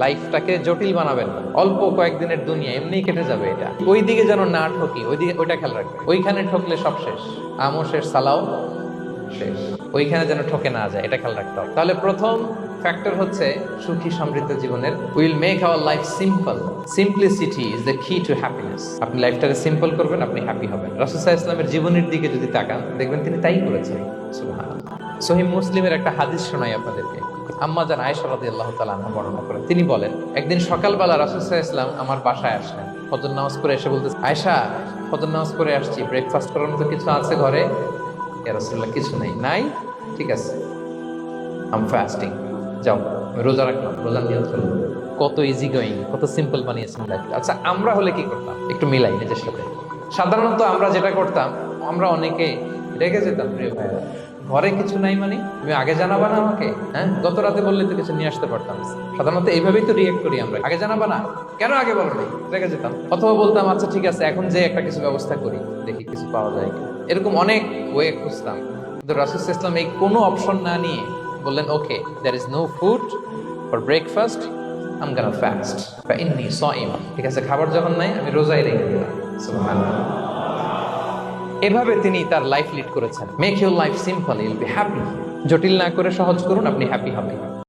লাইফটাকে জটিল বানাবেন না। অল্প কয়েকদিনের দুনিয়া এমনিই কেটে যাবে, এটা ওই দিকে যেন না ঠকি, ওইটা খেয়াল রাখবে। ওইখানে ঠকলে সব শেষ, আমও শেষ, সালাও শেষ। ওইখানে যেন ঠকে না যায়, এটা খেয়াল রাখতে হবে। তাহলে প্রথম ফ্যাক্টর হচ্ছে সুখী সমৃদ্ধ জীবনের will make our life simple. Simplicity is the কি টু হ্যাপিনেস। আপনি লাইফটাকে সিম্পল করবেন, আপনি হ্যাপি হবেন। রাসূল সাল্লাল্লাহু আলাইহি ওয়াসাল্লামের জীবনের দিকে যদি তাকান, দেখবেন তিনি তাই করেছেন। সুবহানাল্লাহ। সহিহ মুসলিমের একটা হাদিস শোনাই আপনাদেরকে। আম্মা জান আয়েশা রাদিয়াল্লাহু তাআলা আনহা বর্ণনা করেন। তিনি বলেন, একদিন সকালবেলা রাসূল সাল্লাল্লাহু আলাইহি ওয়াসাল্লাম আমার বাসায় আসলেন। ফজর নামাজ করে এসে বলতে, আয়েশা ফজর নামাজ করে আসছি, ব্রেকফাস্ট করার মতো কিছু আছে ঘরে? ইয়া রাসূলুল্লাহ, কিছু নেই। নাই? ঠিক আছে, আম ফাস্টিং, যাও আমি রোজা রাখলাম, রোজা নিয়ত করলাম। কত ইজি গোয়িং, কত সিম্পল বানিয়েছেন লাইফটা। আচ্ছা, আমরা হলে কি করতাম? একটু মিলাই নিজের সাথে। সাধারণত আমরা যেটা করতাম, আমরা অনেকে রেগে যেতাম। প্রিয় ভাইরা, ঘরে কিছু নাই মানে তুমি আগে জানাবা না আমাকে? হ্যাঁ, গত রাতে বললে তো কিছু নিয়ে আসতে পারতাম। সাধারণত এইভাবেই তো রিয়েক্ট করি আমরা, আগে জানাবা না কেন, আগে বলো নাই, রেগে যেতাম। অথবা বলতাম, আচ্ছা ঠিক আছে, এখন যে একটা কিছু ব্যবস্থা করি, দেখি কিছু পাওয়া যায় কিনা। এরকম অনেক ওয়ে খুঁজতাম। কিন্তু রাসূল সাল্লাল্লাহু আলাইহি ওয়াসাল্লাম এই কোনো অপশন না নিয়ে বললেন, okay, there is no food for breakfast, I am gonna fast ফাইন্নী সাইম। ঠিক আছে, খাবার যখন নাই, আমি রোজাই রেখে দিলাম। সুবহানাল্লাহ। এভাবে তিনি তার লাইফ লিড করেছেন। Make your life simple, you'll be happy. জটিল না করে সহজ করুন, আপনি হ্যাপি হবেন।